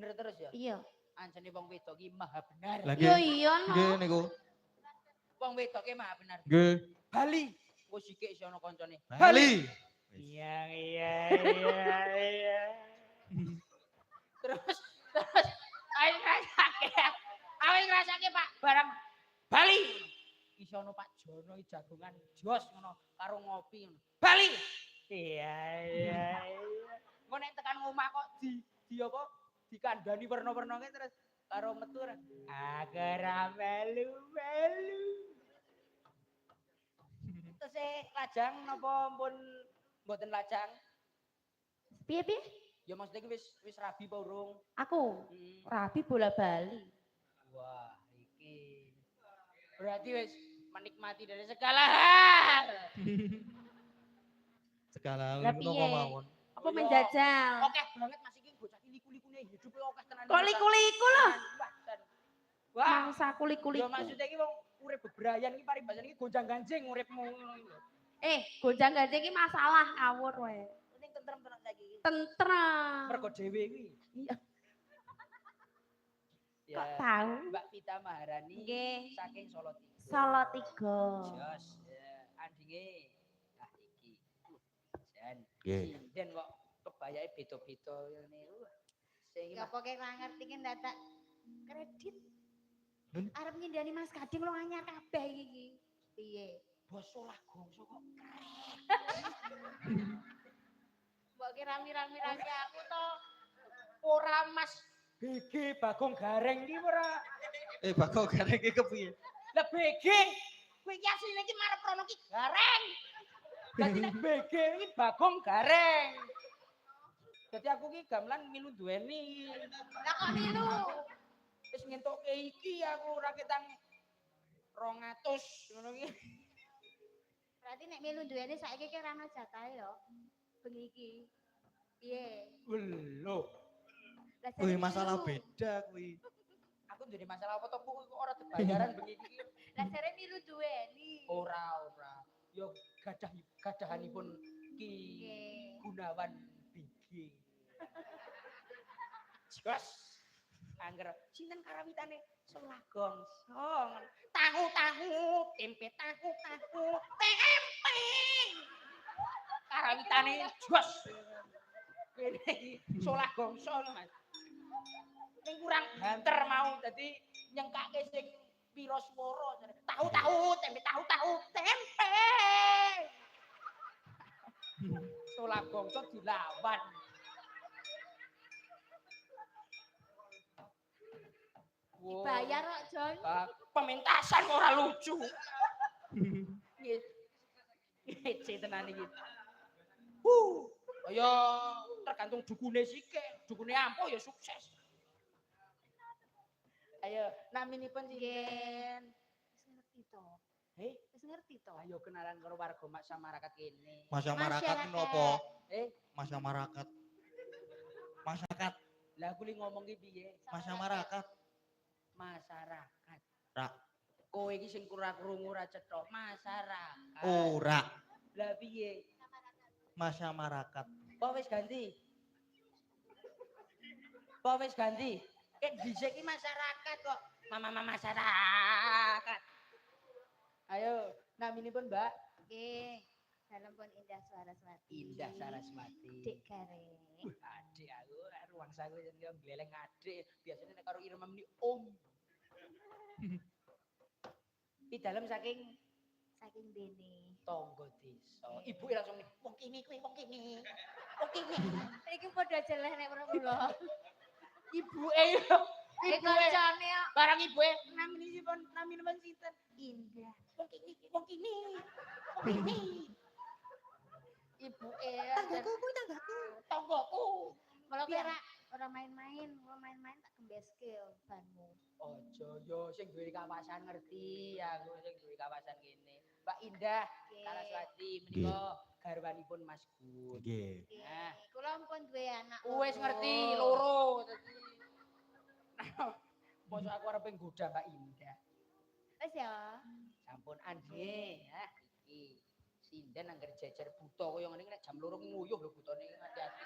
Bener terus ya? Iya. Anjene wong wedok iki maha benar. Yo iya Nggih no. niku. Wong wedok iki maha benar. Nggih. Bali. Engko sithik isih ana kancane. Bali. Iya. Terus ayo ngrasake. Ayo ngrasake Pak barang Bali. Iso ono Pak Jono jagongan jos ngono karo ngopi ngono. Bali. Iya. Engko nek tekan omah kok di apa? Dikandani werna-werna terus karo metu aku ra melu-melu. Terus lajang napa pun mboten lajang? Piye? Ya maksudnya wis rabi apa urung? Aku rabi bola bali. Wah, iki. Berarti wis menikmati dari segala hal. Segala Lah napa piye? mawon. Apa menjajal? Oke banget Mas iki bocah liku-likune hidup oke tenan. Kok liku-liku lho? Wah, Mangsa ya kulik-kuliku. maksudnya iki wong urip bebrayan iki paribasan iki gonjang-ganjing uripmu ngono iki lho. Gonjang-ganjing iki masalah ngawur wae. Ning tentrem tenan saiki. Tentrem. Mergo dhewe iki. Iya. Ya, Kok tahu? Mbak Vita Maharani Nggih. saking Solo Tiga. Solo 3. Jos, ya, andinge. Nah iki. Jan. Nggih. Sinden kok kebayake beda-beda ngene. Sing Ya pokoke ora ngerti ki ndadak kredit. Nun? Arep nyindani Mas Kading lo anyar kabeh iki. Piye? basa lah gongso kok Mbok kira mirang-mirangke aku to. ora Mas BG Bagong Gareng iki ora. Bagong Gareng iki kepiye? Lah BG kuwi iki asline iki marep rono ki Gareng. Dadi nek BG iki Bagong Gareng. Dadi aku ki gamelan milu duweni. Lah kok milu? Wis ngentuke iki aku ora ketang 200 ngono ki. Berarti nek milu duweni saiki ki ora ana jatahe yo. Bengi iki. Piye? Lho. Lah Kuwi jane masalah milu. beda kuwi. Aku ndene masalah apa to kok ora dibayaran bengi iki. Lah jare milu duweni. Ora. Yo gadahanipun Ki Nggih. Gunawan BG. Jos. Angger sinten karawitane selah gongsong. Tahu, tempe tahu, tempe. Karawitane jos. Kene iki solah gongso lho Mas. Ning kurang banter mau dadi nyengkake sing pira swara jare. Tahu, tempe tahu, tempe. Solah gongso dilawan. Dibayar kok, Jon. Pementasan ora lucu. Ngece tenan iki. Ya tergantung dukune sike. Dukune ampuh ya sukses. Ayo, naminipun sinten? Wis ngerti to. Heh, Wis ngerti to. ayo kenalan karo warga masyarakat kene. Masyarakat nopo? Masyarakat. Masyarakat. Lah aku li ngomong ki piye? Masyarakat. Masyarakat. Ra. Kowe iki sing kurang krungu ora cetha. Masyarakat. Ora. Lah piye? Masyarakat. Apa wis ganti? Apa wis ganti? Ket dhisik iki masyarakat kok. Mama masyarakat. Ayo, naminipun Mbak. Nggih. Dalem pun Indah Saraswati. Indah Saraswati. Dik Gareng. Adik aku ruang saku yang gleleng adik. Biasanya nek karo Irma meni om. Di dalam saking Dene. tonggo desa. Ibu langsung nih, wong kini kuwi, wong kini. Wong kini. Iki padha jeleh nek ora kula. Ibuke yo. Iki Ibuke. kancane kok. Barang ibuke naminipun sinten? Indah. Wong kini, wong kini. Wong kini. Ibuke tanggoku kuwi tanggoku. Tanggoku. Kalau kira orang main-main, kalau main-main tak gembeske banmu. Ojo yo sing duwe kawasan ngerti aku sing duwe kawasan kene. Mbak Indah Saraswati menika garwanipun Mas Gun. Nggih. Nah, Kula ampun duwe anak. wis ngerti loro dadi. Mosok aku arep nggoda Mbak Indah. Wis ya. Sampun anje, ya iki. Sinden angger jejer buta kaya ngene nek jam 2 nguyuh lho butane hati-hati.